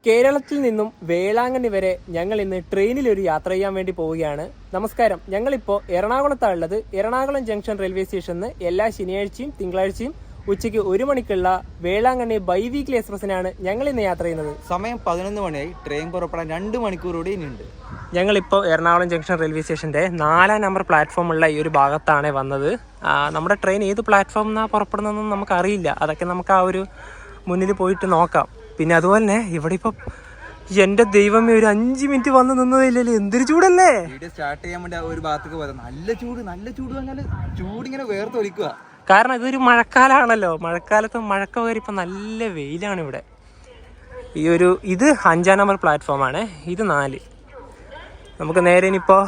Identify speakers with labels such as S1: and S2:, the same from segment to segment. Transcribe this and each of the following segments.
S1: കേരളത്തിൽ നിന്നും വേളാങ്കണ്ണി വരെ ഞങ്ങൾ ഇന്ന് ട്രെയിനിൽ ഒരു യാത്ര ചെയ്യാൻ വേണ്ടി പോവുകയാണ്. നമസ്കാരം. ഞങ്ങളിപ്പോൾ എറണാകുളത്താണ് ഉള്ളത്. എറണാകുളം ജംഗ്ഷൻ റെയിൽവേ സ്റ്റേഷനിൽ എല്ലാ ശനിയാഴ്ചയും തിങ്കളാഴ്ചയും ഉച്ചയ്ക്ക് 1 മണിക്കുള്ള വേളാങ്കണ്ണി ബൈ വീക്ക്ലി എക്സ്പ്രസിനാണ് ഞങ്ങൾ ഇന്ന് യാത്ര ചെയ്യുന്നത്.
S2: സമയം 11 മണിയായി. ട്രെയിൻ പുറപ്പെടാൻ 2 മണിക്കൂർ കൂടി ഇനിയുണ്ട്.
S1: ഞങ്ങളിപ്പോൾ എറണാകുളം ജംഗ്ഷൻ റെയിൽവേ സ്റ്റേഷൻ്റെ 4-ാം നമ്പർ പ്ലാറ്റ്ഫോമുള്ള ഈ ഒരു ഭാഗത്താണ് വന്നത്. നമ്മുടെ ട്രെയിൻ ഏത് പ്ലാറ്റ്ഫോമിൽ നിന്നാണ് പുറപ്പെടുന്നതെന്ന് നമുക്കറിയില്ല. അതൊക്കെ നമുക്ക് ആ ഒരു മുന്നിൽ പോയിട്ട് നോക്കാം. പിന്നെ അതുപോലെ തന്നെ ഇവിടെ ഇപ്പം എന്റെ ദൈവമേ, ഒരു 5 മിനിറ്റ് വന്ന് നിന്നതില്ലല്ലോ. എന്തൊരു ചൂടല്ലേ.
S2: വീഡിയോ സ്റ്റാർട്ട് ചെയ്യാൻ വേണ്ടി ഒരു ഭാഗത്തേക്ക് പോയത് നല്ല ചൂട് പറഞ്ഞാൽ ചൂടിങ്ങനെ വേർത്തൊലിക്കുക.
S1: കാരണം ഇതൊരു മഴക്കാലമാണല്ലോ. മഴക്കാലത്ത് മഴക്ക കയറി ഇപ്പം നല്ല വെയിലാണ് ഇവിടെ. ഇത് 5-ാം നമ്പർ പ്ലാറ്റ്ഫോമാണ്. ഇത് 4. നമുക്ക് നേരെ ഇനിയിപ്പോൾ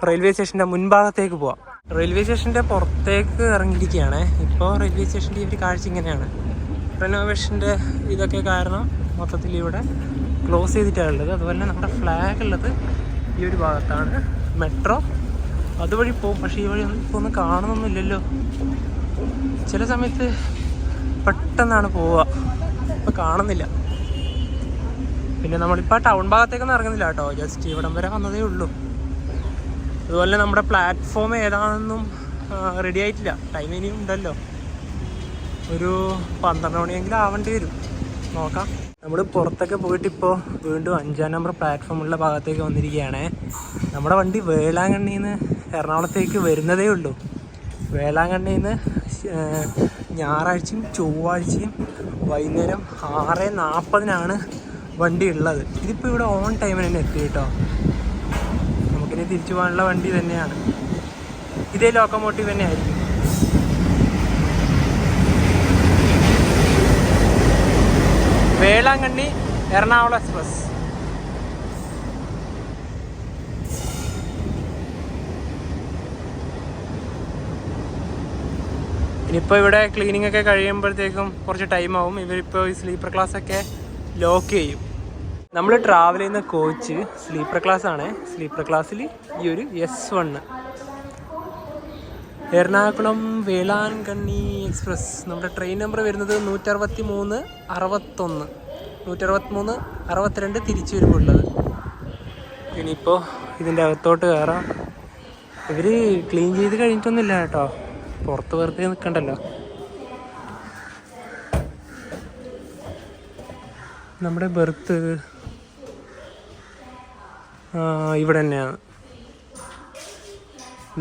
S1: റെയിൽവേ സ്റ്റേഷൻ്റെ മുൻഭാഗത്തേക്ക് പോവാം. റെയിൽവേ സ്റ്റേഷൻ്റെ പുറത്തേക്ക് ഇറങ്ങിയിരിക്കുകയാണ്. ഇപ്പോൾ റെയിൽവേ സ്റ്റേഷൻ്റെ ഈ ഒരു കാഴ്ച ഇങ്ങനെയാണ്. റെനോവേഷൻ്റെ ഇതൊക്കെ കാരണം മൊത്തത്തിൽ ഇവിടെ ക്ലോസ് ചെയ്തിട്ടാണ് ഉള്ളത്. അതുപോലെ തന്നെ നമ്മുടെ ഫ്ലാഗ് ഉള്ളത് ഈ ഒരു ഭാഗത്താണ്. മെട്രോ അതുവഴി പോകും, പക്ഷേ ഈ വഴി ഇപ്പോൾ ഒന്നും കാണുന്നൊന്നുമില്ലല്ലോ. ചില സമയത്ത് പെട്ടെന്നാണ് പോവുക, ഇപ്പോൾ കാണുന്നില്ല. പിന്നെ നമ്മളിപ്പോൾ ടൗൺ ഭാഗത്തേക്കൊന്നും ഇറങ്ങുന്നില്ല കേട്ടോ, ജസ്റ്റ് ഇവിടം വരെ വന്നതേ ഉള്ളൂ. അതുപോലെ നമ്മുടെ പ്ലാറ്റ്ഫോം ഏതാണെന്നും റെഡി ആയിട്ടില്ല. ടൈം ഇനിയും ഉണ്ടല്ലോ, ഒരു 12 മണിയെങ്കിലും ആവേണ്ടി വരും. നോക്കാം. നമ്മൾ പുറത്തൊക്കെ പോയിട്ട് ഇപ്പോൾ വീണ്ടും 5-ാം നമ്പർ പ്ലാറ്റ്ഫോമുള്ള ഭാഗത്തേക്ക് വന്നിരിക്കുകയാണ്. നമ്മുടെ വണ്ടി വേളാങ്കണ്ണിയിൽ നിന്ന് എറണാകുളത്തേക്ക് വരുന്നതേ ഉള്ളൂ. വേളാങ്കണ്ണിയിൽ നിന്ന് ഞായറാഴ്ചയും ചൊവ്വാഴ്ചയും വൈകുന്നേരം 6:40 വണ്ടി ഉള്ളത്. ഇതിപ്പോൾ ഇവിടെ ഓൺ ടൈമിന് തന്നെ എത്തി കേട്ടോ. നമുക്കിനി തിരിച്ചു പോകാനുള്ള വണ്ടി തന്നെയാണ്. ഇതേ ലോക്കോമോട്ടീവ് തന്നെ ആയിരിക്കും. വേളാങ്കണ്ണി എറണാകുളം എക്സ്പ്രസ്. ഇനിയിപ്പോൾ ഇവിടെ ക്ലീനിങ് ഒക്കെ കഴിയുമ്പോഴത്തേക്കും കുറച്ച് ടൈം ആവും. ഇവരിപ്പോൾ ഈ സ്ലീപ്പർ ക്ലാസ് ഒക്കെ ലോക്ക് ചെയ്യും. നമ്മൾ ട്രാവൽ ചെയ്യുന്ന കോച്ച് സ്ലീപ്പർ ക്ലാസ് ആണ്. സ്ലീപ്പർ ക്ലാസ്സിൽ ഈ ഒരു S1 എറണാകുളം വേളാങ്കണ്ണി എക്സ്പ്രസ്. നമ്മുടെ ട്രെയിൻ നമ്പർ വരുന്നത് 163-61, 163-62 തിരിച്ചു വരുമ്പോൾ ഉള്ളത്. ഇനിയിപ്പോൾ ഇതിൻ്റെ അകത്തോട്ട് കയറാം. ഇവർ ക്ലീൻ ചെയ്ത് കഴിഞ്ഞിട്ടൊന്നുമില്ല കേട്ടോ, പുറത്ത് വെറുതെ നിൽക്കണ്ടല്ലോ. നമ്മുടെ ബെർത്ത് ഇവിടെ തന്നെയാണ്.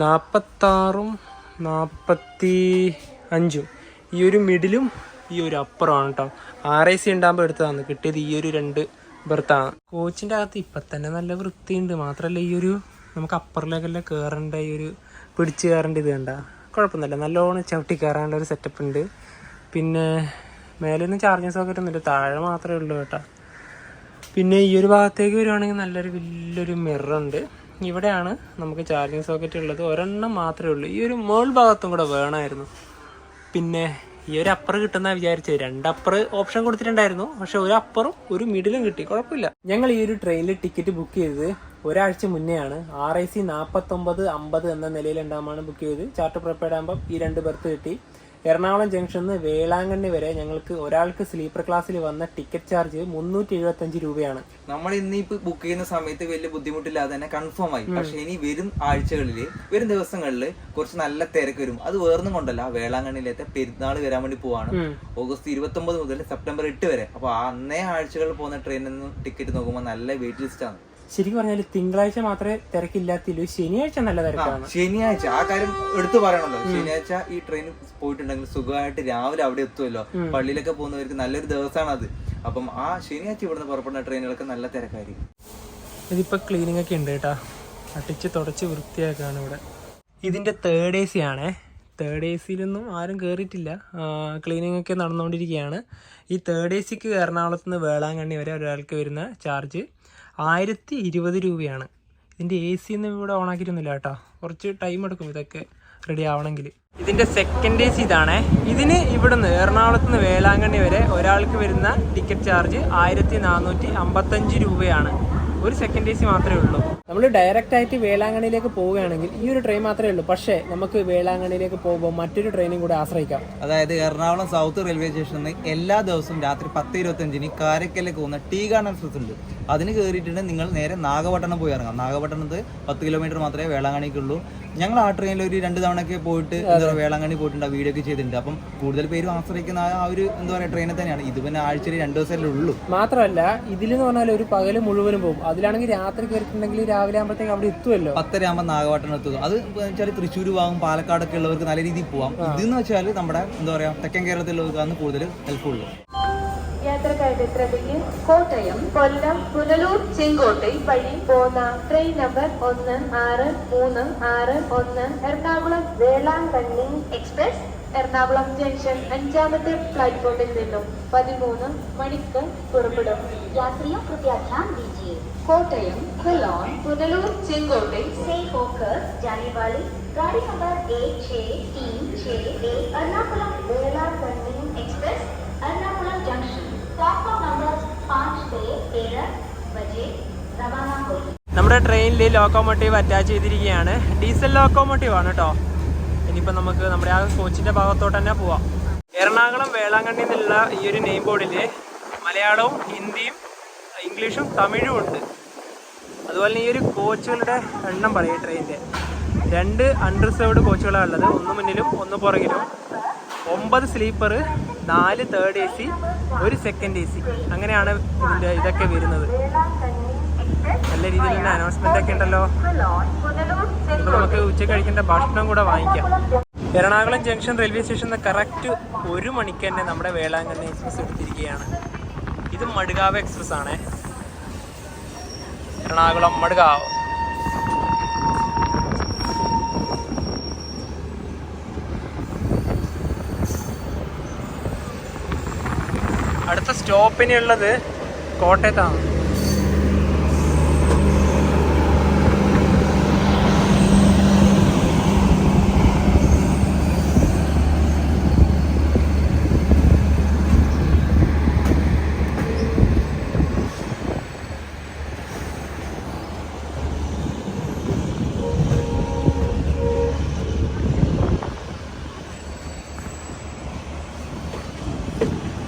S1: 46-ഉം 45-ഉം ഈ ഒരു മിഡിലും ഈ ഒരു അപ്പുറമാണ് കേട്ടോ. RAC ഉണ്ടാകുമ്പോൾ എടുത്തതാണ്. കിട്ടിയത് ഈ ഒരു 2 ബെർത്താണ്. കോച്ചിൻ്റെ അകത്ത് ഇപ്പം തന്നെ നല്ല വൃത്തിയുണ്ട്. മാത്രമല്ല ഈ ഒരു നമുക്ക് അപ്പറിലേക്കെല്ലാം കയറേണ്ട ഈ ഒരു പിടിച്ച് കയറേണ്ട ഇത് കണ്ട കുഴപ്പമൊന്നുമില്ല. നല്ലോണം ചവിട്ടി കയറാനുള്ള ഒരു സെറ്റപ്പ് ഉണ്ട്. പിന്നെ മേലൊന്നും ചാർജിങ് സോക്കറ്റ് ഒന്നുമില്ല, താഴെ മാത്രമേ ഉള്ളൂ കേട്ടോ. പിന്നെ ഈ ഒരു ഭാഗത്തേക്ക് വരുവാണെങ്കിൽ വലിയൊരു മിററുണ്ട്. ഇവിടെയാണ് നമുക്ക് ചാർജിങ് സോക്കറ്റ് ഉള്ളത്. ഒരെണ്ണം മാത്രമേ ഉള്ളൂ. ഈ ഒരു മേൾ ഭാഗത്തും കൂടെ വേണമായിരുന്നു. പിന്നെ ഈ ഒരു അപ്പർ കിട്ടുന്ന വിചാരിച്ചത് 2 അപ്പർ ഓപ്ഷൻ കൊടുത്തിട്ടുണ്ടായിരുന്നു, പക്ഷെ ഒരു അപ്പറും ഒരു മിഡിലും കിട്ടി. കുഴപ്പമില്ല. ഞങ്ങൾ ഈ ഒരു ട്രെയിനിൽ ടിക്കറ്റ് ബുക്ക് ചെയ്തത് ഒരാഴ്ച മുന്നെയാണ്. RAC 49-50 എന്ന നിലയിൽ ഉണ്ടാകുമ്പോൾ ബുക്ക് ചെയ്ത് ചാർട്ട് പ്രിപ്പയർഡ് ആകുമ്പോൾ ഈ 2 ബെർത്ത് കിട്ടി. എറണാകുളം ജംഗ്ഷനിൽ നിന്ന് വേളാങ്കണ്ണി വരെ ഞങ്ങൾക്ക് ഒരാൾക്ക് സ്ലീപ്പർ ക്ലാസ്സിൽ വന്ന ടിക്കറ്റ് ചാർജ് 375 രൂപയാണ്.
S2: നമ്മൾ ഇന്നിപ്പോ ബുക്ക് ചെയ്യുന്ന സമയത്ത് വലിയ ബുദ്ധിമുട്ടില്ലാതെ തന്നെ കൺഫേം ആയി. പക്ഷെ ഇനി വരും ദിവസങ്ങളിൽ കുറച്ച് നല്ല തിരക്ക് വരും. അത് വേറൊന്നും കൊണ്ടല്ല, വേളാങ്കണ്ണിയിലത്തെ പെരുന്നാൾ വരാൻ വേണ്ടി പോവാണ്. ഓഗസ്റ്റ് 29 മുതൽ സെപ്റ്റംബർ 8 വരെ. അപ്പൊ അന്നേ ആഴ്ചകളിൽ പോകുന്ന ട്രെയിനിൽ നിന്ന് ടിക്കറ്റ് നോക്കുമ്പോൾ നല്ല വെയിറ്റ് ലിസ്റ്റ് ആണ്.
S1: ശരിക്കും പറഞ്ഞാൽ തിങ്കളാഴ്ച മാത്രമേ തിരക്കില്ലാത്തില്ലൂ, ശനിയാഴ്ച നല്ല തിരക്കാണ്.
S2: ശനിയാഴ്ച ആ കാര്യം എടുത്തു പറയണല്ലോ. ശനിയാഴ്ച ഈ ട്രെയിൻ പോയിട്ടുണ്ടെങ്കിൽ സുഖമായിട്ട് രാവിലെ അവിടെ എത്തുമല്ലോ. പള്ളിയിലൊക്കെ പോകുന്നവർക്ക് നല്ലൊരു ദിവസമാണ് അത്. അപ്പം ആ ശനിയാഴ്ച ഇവിടുന്ന് പുറപ്പെടുന്ന ട്രെയിനുകളൊക്കെ നല്ല തിരക്കായിരിക്കും.
S1: ഇതിപ്പോൾ ക്ലീനിങ് ഒക്കെ ഉണ്ട് കേട്ടോ, അടിച്ച് തുടച്ച് വൃത്തിയാക്കാണ് ഇവിടെ. ഇതിൻ്റെ 3rd AC ആണേ. 3rd AC-ലൊന്നും ആരും കയറിയിട്ടില്ല, ക്ലീനിങ് ഒക്കെ നടന്നുകൊണ്ടിരിക്കുകയാണ്. ഈ 3rd AC-ക്ക് എറണാകുളത്ത് നിന്ന് വേളാങ്കണ്ണി വരെ ഒരാൾക്ക് വരുന്ന ചാർജ് 1020 രൂപയാണ്. ഇതിൻ്റെ AC ഒന്നും ഇവിടെ ഓണാക്കിയിട്ടൊന്നുമില്ല കേട്ടോ, കുറച്ച് ടൈം എടുക്കും ഇതൊക്കെ റെഡി ആവണമെങ്കിൽ. ഇതിൻ്റെ 2nd AC ഇതാണേ. ഇതിന് ഇവിടുന്ന് എറണാകുളത്ത് നിന്ന് വേളാങ്കണ്ണി വരെ ഒരാൾക്ക് വരുന്ന ടിക്കറ്റ് ചാർജ് 1455 രൂപയാണ്. ഒരു സെക്കൻഡ് AC മാത്രമേ ഉള്ളൂ. നമ്മൾ ഡയറക്റ്റ് ആയിട്ട് വേളാങ്കണ്ണിയിലേക്ക് പോവുകയാണെങ്കിൽ ഈ ഒരു ട്രെയിൻ മാത്രമേ ഉള്ളൂ. പക്ഷേ നമുക്ക് വേളാങ്കണ്ണിയിലേക്ക് പോകുമ്പോൾ മറ്റൊരു ട്രെയിനും കൂടെ ആശ്രയിക്കാം.
S2: അതായത് എറണാകുളം സൗത്ത് റെയിൽവേ സ്റ്റേഷനിൽ നിന്ന് എല്ലാ ദിവസവും രാത്രി 10:25 കാരക്കലേക്ക് പോകുന്ന ടീ ഗാർഡൻ എക്സ്പ്രസ് ഉണ്ട്. അതിന് കയറിയിട്ടുണ്ട് നിങ്ങൾ നേരെ നാഗപട്ടണം പോയി ഇറങ്ങാം. നാഗപട്ടണത്ത് 10 കിലോമീറ്റർ മാത്രമേ വേളാങ്കണ്ണിക്കുള്ളൂ. ഞങ്ങൾ ആ ട്രെയിനിൽ ഒരു 2 തവണയൊക്കെ പോയിട്ട് എന്താ പറയുക വേളാങ്കണ്ണി പോയിട്ടുണ്ട്, വീഡിയോ ഒക്കെ ചെയ്തിട്ടുണ്ട്. അപ്പം കൂടുതൽ പേരും ആശ്രയിക്കുന്ന ആ ഒരു എന്താ പറയുക ട്രെയിനിൽ തന്നെയാണ്. ഇത് പിന്നെ ആഴ്ചയിൽ 2 ദിവസമല്ലേ ഉള്ളൂ.
S1: മാത്രമല്ല ഇതിലെന്ന് പറഞ്ഞാൽ ഒരു പകല് മുഴുവനും പോകും. അതിലാണെങ്കിൽ രാത്രി കയറിയിട്ടുണ്ടെങ്കിൽ രാവിലെ ആകുമ്പോഴത്തേക്ക് അവിടെ എത്തുമല്ലോ.
S2: 10:30 ആകുമ്പോൾ നാഗപട്ടണം എത്തുക. അത് വെച്ചാൽ തൃശ്ശൂർ ഭാഗം പാലക്കാടൊക്കെ ഉള്ളവർക്ക് നല്ല രീതിയിൽ പോവാം. ഇതെന്ന് വെച്ചാൽ നമ്മുടെ എന്താ പറയുക തെക്കൻ കേരളത്തിലുള്ളവർക്കാണ് കൂടുതൽ ഹെൽപ്ഫുള്ളൂ.
S3: യാത്രക്കാരുടെ ശ്രദ്ധയ്ക്ക് കോട്ടയം, കൊല്ലം, പുനലൂർ, ചെങ്കോട്ടை വഴി പോകുന്ന train number 16361 Ernakulam Velankanni express Ernakulam junction 5ാമത്തെ പ്ലാറ്റ്ഫോമിൽ നിന്നും 13 മണിക്ക് പുറപ്പെടും. यात्रियों कृपया ध्यान दीजिए, कोटयम, कोलोन, पुनलूर, चेंगोटे से होकर जाने वाली गाड़ी number 16361 Ernakulam Velankanni express Ernakulam junction platform number 5 से 13 बजे रवाना होगी.
S1: നമ്മുടെ ട്രെയിനിൽ ലോക്കോമോട്ടീവ് അറ്റാച്ച് ചെയ്തിരിക്കുകയാണ്. ഡീസൽ ലോക്കോമോട്ടീവ് ആണ് കേട്ടോ. ഇനിയിപ്പോൾ നമുക്ക് നമ്മുടെ ആ കോച്ചിൻ്റെ ഭാഗത്തോട്ട് തന്നെ പോവാം. എറണാകുളം വേളാങ്കണ്ണി എന്നുള്ള ഈ ഒരു നെയിം ബോർഡിൽ മലയാളവും ഹിന്ദിയും ഇംഗ്ലീഷും തമിഴും ഉണ്ട്. അതുപോലെ ഈ ഒരു കോച്ചുകളുടെ എണ്ണം പറയും ട്രെയിനിൻ്റെ. 2 അൺറിസർവ്ഡ് കോച്ചുകളാണ് ഉള്ളത്, ഒന്ന് മുന്നിലും ഒന്ന് പുറകിലും. 9 sleeper, 4 third AC, 1 second AC. അങ്ങനെയാണ് ഇതൊക്കെ വരുന്നത്. നല്ല രീതിയിൽ തന്നെ അനൗൺസ്മെന്റ് ഒക്കെ ഉണ്ടല്ലോ. ഇപ്പൊ നമുക്ക് ഉച്ചയ്ക്ക് കഴിക്കേണ്ട ഭക്ഷണം കൂടെ വാങ്ങിക്കാം. എറണാകുളം ജംഗ്ഷൻ റെയിൽവേ സ്റ്റേഷനിൽ കറക്റ്റ് 1 മണിക്ക് തന്നെ നമ്മുടെ വേളാങ്കണ്ണി എക്സ്പ്രസ് എടുത്തിരിക്കുകയാണ്. ഇത് മഡ്ഗാവ് എക്സ്പ്രസ് ആണ്. എറണാകുളം മഡ്ഗാവ്. അടുത്ത സ്റ്റോപ്പിനുള്ളത് കോട്ടയത്താണ്.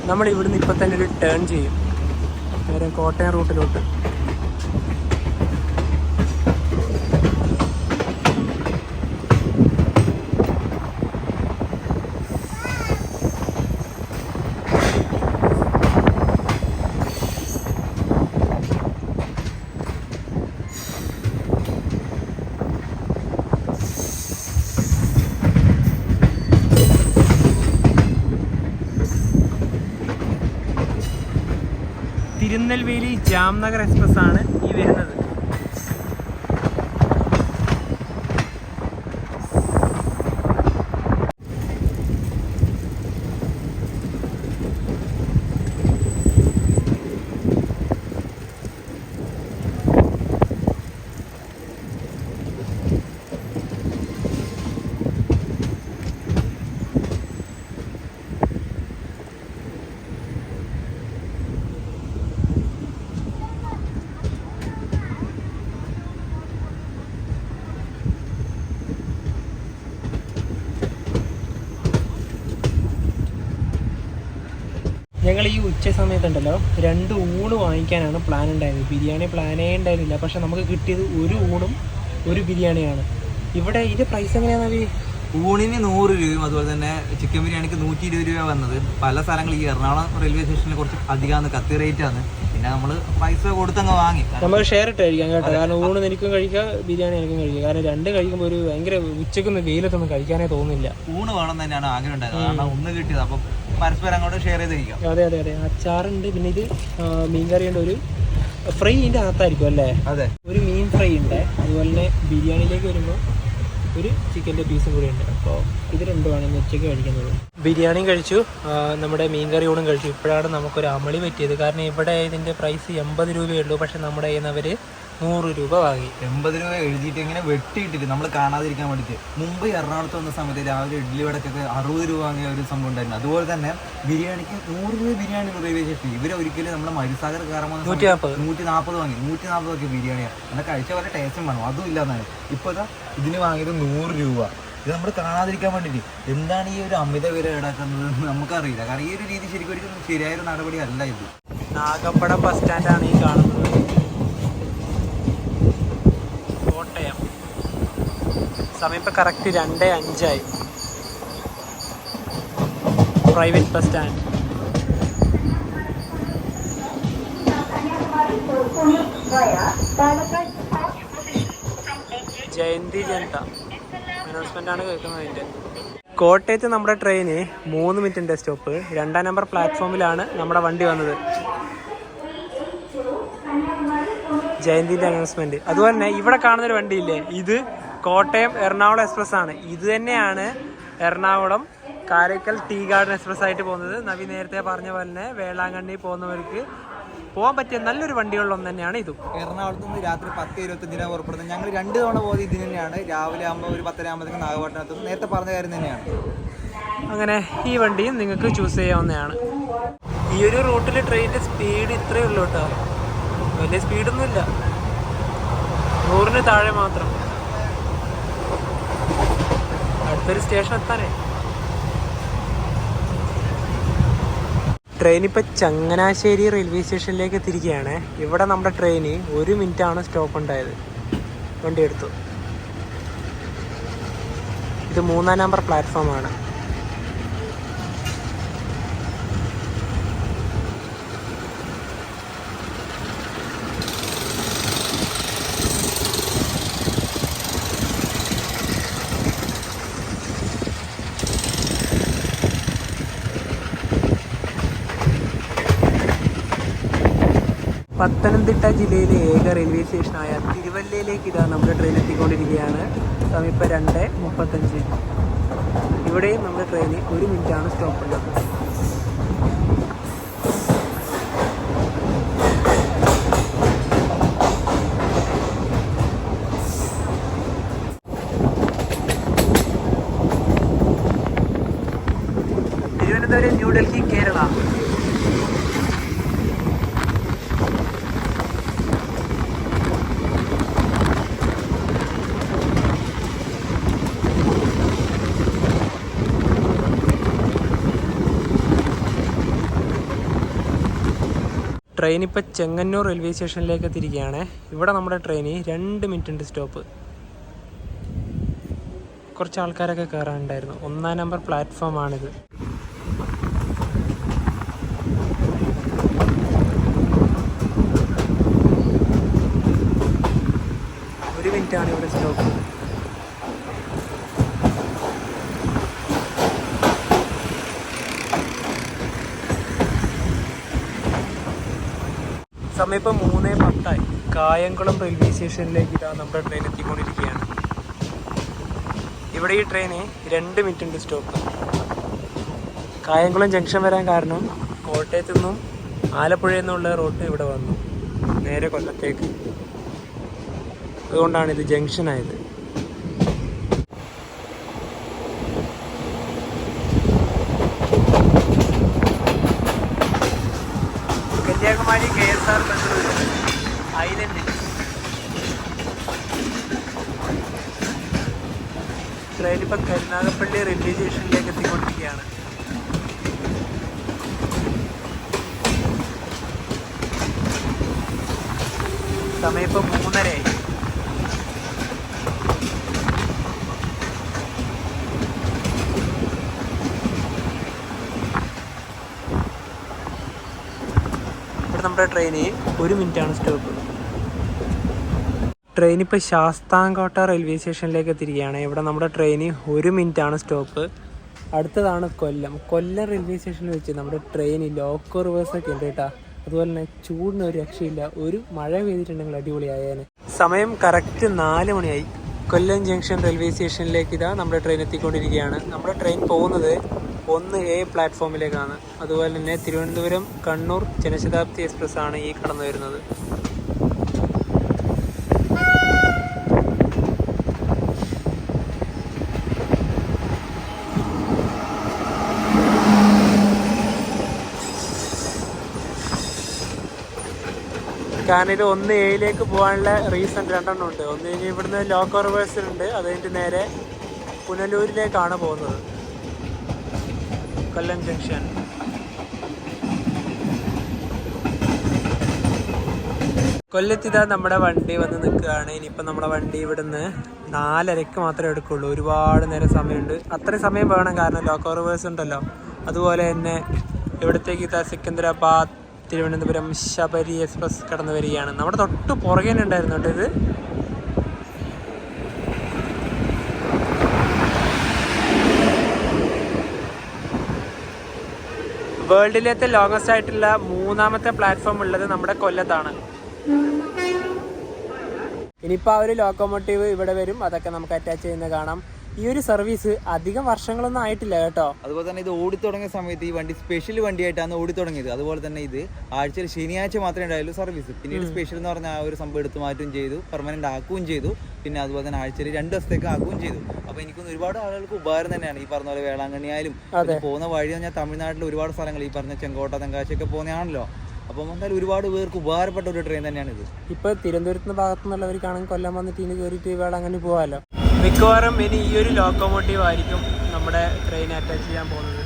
S1: നമ്മൾ ഇവിടുന്ന് ഇപ്പം തന്നെ ഒരു ടേൺ ചെയ്യും നേരെ കോട്ടയം റൂട്ടിലോട്ട്. തിരുനെൽവേലി ജാംനഗർ എക്സ്പ്രസ് ആണ് ഈ വരുന്നത്. ഞങ്ങൾ ഈ ഉച്ച സമയത്തുണ്ടല്ലോ 2 ഊണ് വാങ്ങിക്കാനാണ് പ്ലാൻ ഉണ്ടായത്. ബിരിയാണി പ്ലാനേ ഉണ്ടായിരുന്നില്ല. പക്ഷെ നമുക്ക് കിട്ടിയത് 1 ഊണും 1 ബിരിയാണിയാണ്. ഇവിടെ ഇതിൻ്റെ പ്രൈസ് എങ്ങനെയാണ്?
S2: ഊണിന് 100 രൂപയും അതുപോലെ തന്നെ ചിക്കൻ ബിരിയാണിക്ക് 120 രൂപ വന്നത്. പല സ്ഥലങ്ങളിൽ ഈ എറണാകുളം റെയിൽവേ സ്റ്റേഷനിൽ കുറച്ച് അധികമാണ്, കത്തി റേറ്റ് ആണ്. പിന്നെ നമ്മൾ പൈസ കൊടുത്തങ്ങ് വാങ്ങി.
S1: നമുക്ക് ഷെയർ ഇട്ട് കഴിക്കാം കേട്ടോ. കാരണം ഊണ് എനിക്കും കഴിക്കാം, ബിരിയാണി എനിക്കും കഴിക്കാം. കാരണം 2 കഴിക്കുമ്പോൾ ഒരു ഭയങ്കര ഉച്ചക്കൊന്നും വെയിലത്തൊന്നും കഴിക്കാനേ തോന്നുന്നില്ല.
S2: ഊണ് വേണം തന്നെയാണ് ആഗ്രഹം ഉണ്ടായത്. കാരണം ഒന്ന് കിട്ടിയത്, അപ്പം പരസ്പരം അങ്ങോട്ട് ഷെയർ ചെയ്തിരിക്കാം.
S1: അതെ അതെ അതെ. അച്ചാറുണ്ട്, പിന്നെ ഇത് മീൻകറി ഉണ്ട്, ഒരു ഫ്രൈ ഇതിൻ്റെ അകത്തായിരിക്കും അല്ലേ?
S2: അതെ,
S1: ഒരു മീൻ ഫ്രൈ ഉണ്ട്. അതുപോലെ തന്നെ ബിരിയാണിയിലേക്ക് വരുമ്പോൾ ഒരു ചിക്കൻ്റെ പീസും കൂടി ഉണ്ട്. അപ്പോൾ ഇത് രണ്ടുമാണ് ഇന്ന് ഉച്ചയ്ക്ക് കഴിക്കുന്നത്. ബിരിയാണിയും കഴിച്ചു, നമ്മുടെ മീൻകറി ഊണും കഴിച്ചു. ഇപ്പോഴാണ് നമുക്കൊരു അമളി പറ്റിയത്. കാരണം ഇവിടെ ഇതിൻ്റെ പ്രൈസ് 80 രൂപയേ ഉള്ളൂ. പക്ഷെ നമ്മുടെ കയ്യിൽ നിന്ന് അവർ 100 രൂപ വാങ്ങി.
S2: 80 രൂപ എഴുതിയിട്ട് ഇങ്ങനെ വെട്ടിയിട്ടിട്ട് നമ്മൾ കാണാതിരിക്കാൻ വേണ്ടിയിട്ട്. മുമ്പ് എറണാകുളത്ത് വന്ന സമയത്ത് രാവിലെ ഇഡ്ഡലി വടക്കൊക്കെ 60 രൂപ വാങ്ങിയ ഒരു സംഭവം ഉണ്ടായിരുന്നു. അതുപോലെ തന്നെ ബിരിയാണിക്ക് 100 രൂപ ബിരിയാണി റെയിൽവേ സ്റ്റേഷൻ. ഇവർ ഒരിക്കലും നമ്മുടെ മരുസാഗർ കയറാൻ 140 വാങ്ങി. 140 ബിരിയാണിയാണ്. എന്നാൽ കഴിച്ച പോലെ ടേസ്റ്റും വേണം, അതും ഇല്ലാന്നാണ്. ഇപ്പോൾ ഇതിന് വാങ്ങിയത് 100 രൂപ. ഇത് നമ്മൾ കാണാതിരിക്കാൻ വേണ്ടിയിട്ട്. എന്താണ് ഈ ഒരു അമിത വില ഈടാക്കുന്നത് നമുക്കറിയില്ല. കാരണം ഈ ഒരു രീതി ശരിക്കും ഒരിക്കലും ശരിയായൊരു നടപടി അല്ല ഇത്.
S1: നാഗമ്പടം ബസ് സ്റ്റാൻഡാണ് ഈ കാണുന്നത്. കോട്ടയം. സമയം ഇപ്പോൾ correct 2:05. Private bus stand. Jayanti Janata അനൗൺസ്മെൻ്റാണ് കേൾക്കുന്നതിൻ്റെ. കോട്ടയത്ത് നമ്മുടെ ട്രെയിന് 3 മിനിറ്റിൻ്റെ സ്റ്റോപ്പ്. 2-ാം നമ്പർ പ്ലാറ്റ്ഫോമിലാണ് നമ്മുടെ വണ്ടി വന്നത്. ജയന്തിൻ്റെ അനൗൺസ്മെൻറ്റ്. അതുപോലെ തന്നെ ഇവിടെ കാണുന്നൊരു വണ്ടിയില്ലേ, ഇത് കോട്ടയം എറണാകുളം എക്സ്പ്രസ് ആണ്. ഇത് തന്നെയാണ് Ernakulam Karaikal tea garden express ആയിട്ട് പോകുന്നത്. നവി നേരത്തെ പറഞ്ഞ പോലെ തന്നെ വേളാങ്കണ്ണി പോകുന്നവർക്ക് പോകാൻ പറ്റിയ നല്ലൊരു വണ്ടികളിലൊന്നും തന്നെയാണ് ഇതും.
S2: എറണാകുളത്ത് നിന്ന് രാത്രി 10:25 പുറപ്പെടുന്നത്. ഞങ്ങൾ 2 തവണ പോയത് ഇതിന് തന്നെയാണ്. രാവിലെ ആകുമ്പോൾ ഒരു 10:30 ആകുമ്പോഴത്തേക്ക് നാഗപട്ടണത്ത്. നേരത്തെ പറഞ്ഞ കാര്യം തന്നെയാണ്.
S1: അങ്ങനെ ഈ വണ്ടിയും നിങ്ങൾക്ക് ചൂസ് ചെയ്യാവുന്നതാണ്. ഈ ഒരു റൂട്ടിൽ ട്രെയിനിൻ്റെ സ്പീഡ് ഇത്രയേ ഉള്ളൂ കേട്ടോ. വലിയ സ്പീഡൊന്നുമില്ല, 100-ന് താഴെ മാത്രം. അടുത്തൊരു സ്റ്റേഷൻ എത്താനേ. ട്രെയിൻ ഇപ്പോൾ ചങ്ങനാശ്ശേരി റെയിൽവേ സ്റ്റേഷനിലേക്ക് എത്തിയിരിക്കുകയാണ്. ഇവിടെ നമ്മുടെ ട്രെയിന് 1 മിനിറ്റാണ് സ്റ്റോപ്പ് ഉണ്ടായത്. വണ്ടി എടുത്തു. ഇത് 3-ാം നമ്പർ പ്ലാറ്റ്ഫോമാണ്. പത്തനംതിട്ട ജില്ലയിലെ ഏക റെയിൽവേ സ്റ്റേഷനായ തിരുവല്ലയിലേക്ക് ഇതാ നമ്മുടെ ട്രെയിൻ എത്തിക്കൊണ്ടിരിക്കുകയാണ്. സമയം ഇപ്പോൾ 2:35. ഇവിടെയും നമ്മുടെ ട്രെയിന് 1 മിനിറ്റാണ് സ്റ്റോപ്പ് ഉള്ളത്. തിരുവനന്തപുരം ന്യൂഡൽഹി കേരള. ട്രെയിൻ ഇപ്പോൾ ചെങ്ങന്നൂർ റെയിൽവേ സ്റ്റേഷനിലേക്ക് എത്തിയിരിക്കുകയാണ്. ഇവിടെ നമ്മുടെ ട്രെയിന് 2 മിനിറ്റുണ്ട് സ്റ്റോപ്പ്. കുറച്ച് ആൾക്കാരൊക്കെ കയറാനുണ്ടായിരുന്നു. 1-ാം നമ്പർ പ്ലാറ്റ്ഫോമാണിത്. ഒരു മിനിറ്റാണ് ഇവിടെ സ്റ്റോപ്പ്. സമയം ഇപ്പോൾ 3:10. കായംകുളം റെയിൽവേ സ്റ്റേഷനിലേക്ക് ഇതാ നമ്മുടെ ട്രെയിൻ എത്തിക്കൊണ്ടിരിക്കുകയാണ്. ഇവിടെ ഈ ട്രെയിന് 2 മിനിറ്റുണ്ട് സ്റ്റോപ്പ്. കായംകുളം ജംഗ്ഷൻ വരാൻ കാരണം കോട്ടയത്തു നിന്നും ആലപ്പുഴയിൽ നിന്നുള്ള റൂട്ട് ഇവിടെ വന്നു നേരെ കൊല്ലത്തേക്ക്. അതുകൊണ്ടാണ് ഇത് ജംഗ്ഷനായത്. കന്യാകുമാരി KSR ബസ് ഐലൻഡിൽ ട്രെയിൻ ഇപ്പം കരുനാഗപ്പള്ളി റെയിൽവേ സ്റ്റേഷനിലേക്ക് എത്തിക്കൊണ്ടിരിക്കുകയാണ്. സമയം ഇപ്പം 3:30. നമ്മുടെ ട്രെയിന് 1 മിനിറ്റാണ് സ്റ്റോപ്പ്. ട്രെയിൻ ഇപ്പോൾ ശാസ്താംകോട്ട റെയിൽവേ സ്റ്റേഷനിലേക്ക് എത്തിയിരിക്കുകയാണ്. ഇവിടെ നമ്മുടെ ട്രെയിന് 1 മിനിറ്റാണ് സ്റ്റോപ്പ്. അടുത്തതാണ് കൊല്ലം. കൊല്ലം റെയിൽവേ സ്റ്റേഷനിൽ വെച്ച് നമ്മുടെ ട്രെയിൻ ലോക്കോ റിവേഴ്സൊക്കെ ഉണ്ട് കേട്ടോ. അതുപോലെ തന്നെ ചൂടിന് ഒരു രക്ഷയില്ല. ഒരു മഴ പെയ്തിട്ടുണ്ടെങ്കിൽ അടിപൊളിയായേനെ. സമയം കറക്റ്റ് 4 മണിയായി. കൊല്ലം ജംഗ്ഷൻ റെയിൽവേ സ്റ്റേഷനിലേക്ക് ഇതാ നമ്മുടെ ട്രെയിൻ എത്തിക്കൊണ്ടിരിക്കുകയാണ്. നമ്മുടെ ട്രെയിൻ പോകുന്നത് 1A പ്ലാറ്റ്ഫോമിലേക്കാണ്. അതുപോലെ തന്നെ തിരുവനന്തപുരം കണ്ണൂർ ജനശതാബ്ദി എക്സ്പ്രസ് ആണ് ഈ കടന്നു വരുന്നത്. കാരണം ഇത് 1A പോകാനുള്ള റീസൺ 2 ഉണ്ട്. ഒന്ന് കഴിഞ്ഞ് ഇവിടുന്ന് ലോക്കോ റിവേഴ്സൽ ഉണ്ട്, അത് കഴിഞ്ഞിട്ട് നേരെ പുനലൂരിലേക്കാണ് പോകുന്നത്, കൊല്ലം ജംഗ്ഷൻ. കൊല്ലത്തിതാ നമ്മുടെ വണ്ടി വന്ന് നിൽക്കുകയാണ്. ഇനിയിപ്പോൾ നമ്മുടെ വണ്ടി ഇവിടുന്ന് 4:30 മാത്രമേ എടുക്കുള്ളൂ. ഒരുപാട് നേരം സമയമുണ്ട്. അത്രയും സമയം വേണം, കാരണം ലോക്കോ റിവേഴ്സ് ഉണ്ടല്ലോ. അതുപോലെ തന്നെ ഇവിടത്തേക്ക് ഇതാ സിക്കന്ദരാബാദ് തിരുവനന്തപുരം ശബരി എക്സ്പ്രസ് കടന്നു വരികയാണ്. നമ്മുടെ തൊട്ട് പുറകെ തന്നെ ഉണ്ടായിരുന്നു കേട്ടോ ഇത്. വേൾഡിലത്തെ ലോങ്ങസ്റ്റ് ആയിട്ടുള്ള 3ാമത്തെ പ്ലാറ്റ്ഫോം ഉള്ളത് നമ്മുടെ കൊല്ലത്താണ്. ഇനിയിപ്പോൾ ആ ഒരു ലോക്കോമോട്ടീവ് ഇവിടെ വരും, അതൊക്കെ നമുക്ക് അറ്റാച്ച് ചെയ്യുന്നത് കാണാം. ഈ ഒരു സർവീസ് അധികം വർഷങ്ങളൊന്നും ആയിട്ടില്ല കേട്ടോ.
S2: അതുപോലെ തന്നെ ഇത് ഓടിത്തുടങ്ങിയ സമയത്ത് ഈ വണ്ടി സ്പെഷ്യൽ വണ്ടിയായിട്ടാണ് ഓടിത്തുടങ്ങിയത്. അതുപോലെ തന്നെ ഇത് ആഴ്ചയിൽ ശനിയാഴ്ച മാത്രമേ ഉണ്ടായുള്ളൂ സർവീസ്. പിന്നീട് സ്പെഷ്യൽ എന്ന് പറഞ്ഞാൽ ആ ഒരു സംഭവം എടുത്തു മാറ്റുകയും ചെയ്തു, പെർമനന്റ് ആക്കുകയും ചെയ്തു. പിന്നെ അതുപോലെ തന്നെ ആഴ്ചയിൽ 2 ദിവസത്തേക്ക് ആക്കുകയും ചെയ്തു. അപ്പോൾ എനിക്കൊന്ന് ഒരുപാട് ആളുകൾക്ക് ഉപകാരം തന്നെയാണ്. ഈ പറഞ്ഞ പോലെ വേളാങ്കണ്ണി ആയാലും പോകുന്ന വഴി ഞാൻ തമിഴ്നാട്ടിൽ ഒരുപാട് സ്ഥലങ്ങൾ ഈ പറഞ്ഞ ചെങ്കോട്ട തെങ്കാശിയൊക്കെ പോകുന്നതാണല്ലോ. അപ്പം എന്തായാലും ഒരുപാട് പേർക്ക് ഉപകാരപ്പെട്ട ഒരു ട്രെയിൻ തന്നെയാണ് ഇത്.
S1: ഇപ്പോൾ തിരുവനന്തപുരത്ത് ഭാഗത്തു നിന്നുള്ളവർക്കാണെങ്കിൽ കൊല്ലം വന്നിട്ട് ഇനി കയറിയിട്ട് വേളാങ്കണ്ണി പോകാമല്ലോ. മിക്കവാറും ഇനി ഈ ഒരു ലോക്കോമോട്ടീവ് ആയിരിക്കും നമ്മുടെ ട്രെയിൻ അറ്റാച്ച് ചെയ്യാൻ പോകുന്നത്.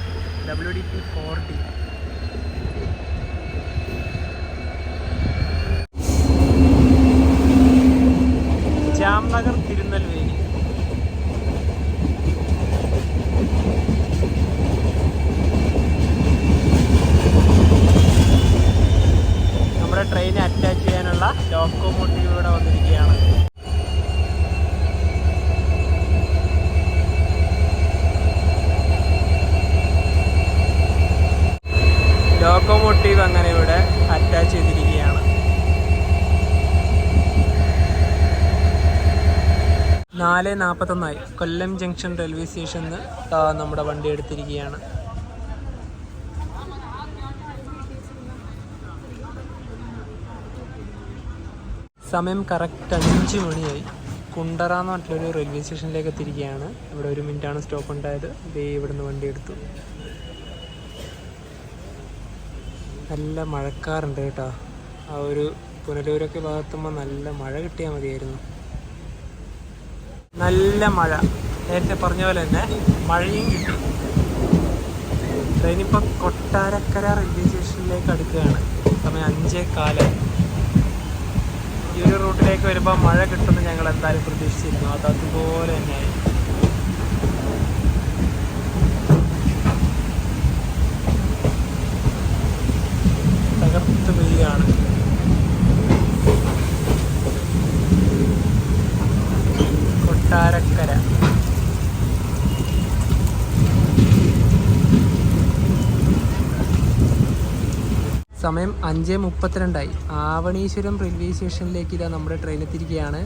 S1: WDP-40. ജാംനഗർ തിരുനെൽവേലി. നമ്മുടെ ട്രെയിനെ അറ്റാച്ച് ചെയ്യാനുള്ള ലോക്കോമോട്ടീവ് ഇവിടെ വന്നിരിക്കുകയാണ്. ലോക്കോമോട്ടീവ് അങ്ങനെ ഇവിടെ അറ്റാച്ച് ചെയ്തിരിക്കുകയാണ്. 4:41 കൊല്ലം ജംഗ്ഷൻ റെയിൽവേ സ്റ്റേഷനിൽ നമ്മുടെ വണ്ടി എടുത്തിരിക്കുകയാണ്. സമയം കറക്റ്റ് 5 മണിയായി. കുണ്ടറ എന്ന് പറഞ്ഞിട്ടൊരു റെയിൽവേ സ്റ്റേഷനിലേക്ക് എത്തിയിരിക്കുകയാണ്. ഇവിടെ 1 മിനിറ്റാണ് സ്റ്റോപ്പ് ഉണ്ടായത്. ഇവിടുന്ന് വണ്ടി എടുത്തു. നല്ല മഴക്കാറുണ്ട് കേട്ടോ. ആ ഒരു പുനലൂരൊക്കെ ഭാഗത്തുമ്പോൾ നല്ല മഴ കിട്ടിയാൽ മതിയായിരുന്നു. നല്ല മഴ, നേരത്തെ പറഞ്ഞ പോലെ തന്നെ മഴയും കിട്ടി. ട്രെയിനിപ്പോൾ കൊട്ടാരക്കര റെയിൽവേ സ്റ്റേഷനിലേക്ക് അടുക്കുകയാണ്. സമയം 5:15. ഈ ഒരു റൂട്ടിലേക്ക് വരുമ്പോൾ മഴ കിട്ടുമെന്ന് ഞങ്ങൾ എന്തായാലും പ്രതീക്ഷിച്ചിരുന്നു. അതുപോലെ തന്നെയായി. തകർത്ത് പെയ്യുകയാണ്. കൊട്ടാരക്കര. സമയം 5:32. ആവണീശ്വരം റെയിൽവേ സ്റ്റേഷനിലേക്ക് ഇതാ നമ്മുടെ ട്രെയിൻ എത്തിയിരിക്കുകയാണ്.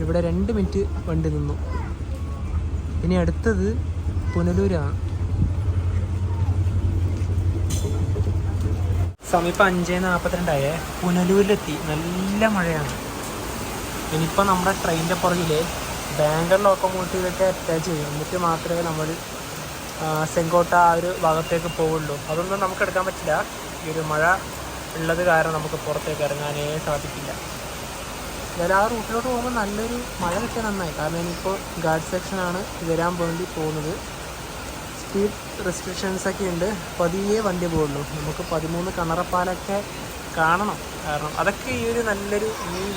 S1: ഇവിടെ 2 മിനിറ്റ് വണ്ടി നിന്നു. ഇനി അടുത്തത് പുനലൂരാണ്. സമയം 5:42. പുനലൂരിലെത്തി. നല്ല മഴയാണ്. ഇനിയിപ്പോൾ നമ്മുടെ ട്രെയിനിൻ്റെ പുറകിൽ ബാംഗ്ലൂർ ലോക്കോമോട്ടീവൊക്കെ അറ്റാച്ച് ചെയ്യും. എന്നിട്ട് മാത്രമേ നമ്മൾ ചെങ്കോട്ട ആ ഒരു ഭാഗത്തേക്ക് പോവുള്ളൂ. അതൊന്നും നമുക്ക് എടുക്കാൻ പറ്റില്ല. ഈ ഒരു മഴ ഉള്ളത് കാരണം നമുക്ക് പുറത്തേക്ക് ഇറങ്ങാനേ സാധിക്കില്ല. ഞാൻ ആ റൂട്ടിലോട്ട് പോകുമ്പോൾ നല്ലൊരു മഴ കിട്ടിയാൽ നന്നായി. കാരണം ഇനിയിപ്പോൾ ഗാർഡ് സെക്ഷനാണ് വരാൻ വേണ്ടി പോകുന്നത്. സ്പീഡ് റെസ്ട്രിക്ഷൻസൊക്കെ ഉണ്ട്. പതിയെ വണ്ടി പോകുള്ളൂ. നമുക്ക് 13 കണറപ്പാലൊക്കെ കാണണം. കാരണം അതൊക്കെ ഈ ഒരു നല്ലൊരു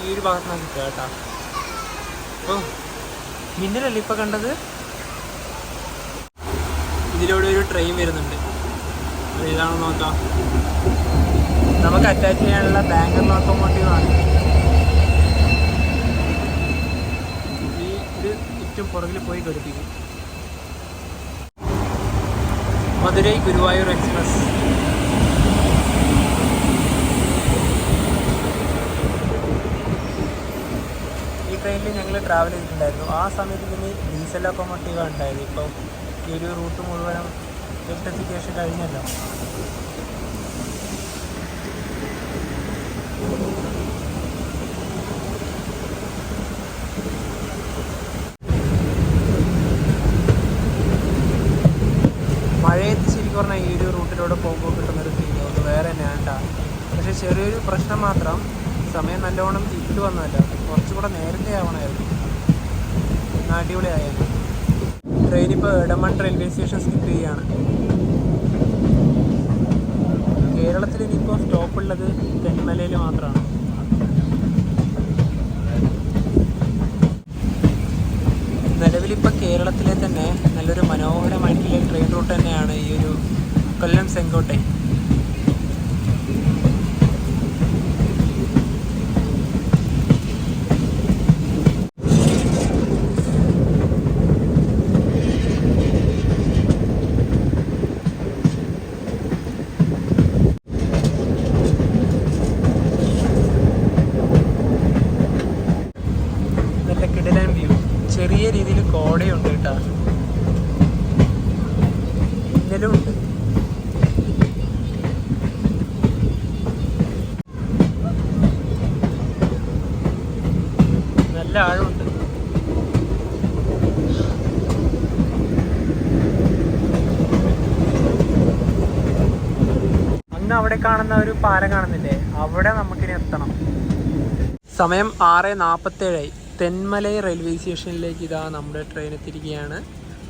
S1: ഈ ഒരു ഭാഗത്താണ് കിട്ടുക കേട്ടോ. അപ്പോൾ മിന്നലല്ലേ ഇപ്പോൾ കണ്ടത്. ഇതിലൂടെ ഒരു ട്രെയിൻ വരുന്നുണ്ട്. ഏതാണെന്ന് നോക്കാം. നമുക്ക് അറ്റാച്ച് ചെയ്യാനുള്ള ബാംഗ്ലൂർ ലോക്കോമോട്ടീവാണ്. ഈ ഇത് ഏറ്റവും പുറകിൽ പോയി ഘടിപ്പിക്കും. മധുരൈ ഗുരുവായൂർ എക്സ്പ്രസ്. ഈ ട്രെയിനിൽ ഞങ്ങൾ ട്രാവൽ ചെയ്തിട്ടുണ്ടായിരുന്നു. ആ സമയത്ത് ഇതിന് ഡീസൽ ലോക്കോമോട്ടീവാണ് ഉണ്ടായത്. ഇപ്പോൾ ഈ ഒരു റൂട്ട് മുഴുവനും ഇലക്ട്രിഫിക്കേഷൻ കഴിഞ്ഞല്ലോ. മഴയത്ത് ശരിക്കും പറഞ്ഞാൽ ഈ ഒരു റൂട്ടിലൂടെ പോകുമ്പോൾ കിട്ടുന്നൊരു ഫീൽ ഒന്ന് വേറെ തന്നെയാണ് കേട്ടോ. പക്ഷേ ചെറിയൊരു പ്രശ്നം മാത്രം, സമയം നല്ലോണം ഇട്ട് വന്നല്ല, കുറച്ചുകൂടെ നേരത്തെ ആവണമായിരുന്നു. അടിപൊളിയായിരുന്നു. ട്രെയിൻ ഇപ്പോൾ എടമൺ റെയിൽവേ സ്റ്റേഷൻ സ്കിപ്പ് ചെയ്യുകയാണ്. കേരളത്തിൽ ഇനിയിപ്പോൾ സ്റ്റോപ്പുള്ളത് തെന്മലയിൽ മാത്രമാണ്. നിലവിലിപ്പോൾ കേരളത്തിലെ തന്നെ നല്ലൊരു മനോഹരമായിട്ടുള്ള ട്രെയിൻ റൂട്ട് തന്നെയാണ് ഈ ഒരു കൊല്ലം സെങ്കോട്ടെ. നല്ല കിടിലൻ വ്യൂ. ചെറിയ രീതിയിൽ കോടയുണ്ട് കേട്ടോ, മിന്നലുണ്ട്. നല്ല ആഴമുണ്ട്. അങ്ങ് അവിടെ കാണുന്ന ഒരു പാലം കാണുന്നില്ലേ, അവിടെ നമുക്കിനി എത്തണം. സമയം 6:47. തെന്മല റെയിൽവേ സ്റ്റേഷനിലേക്ക് ഇതാ നമ്മുടെ ട്രെയിൻ എത്തിയിരിക്കുകയാണ്.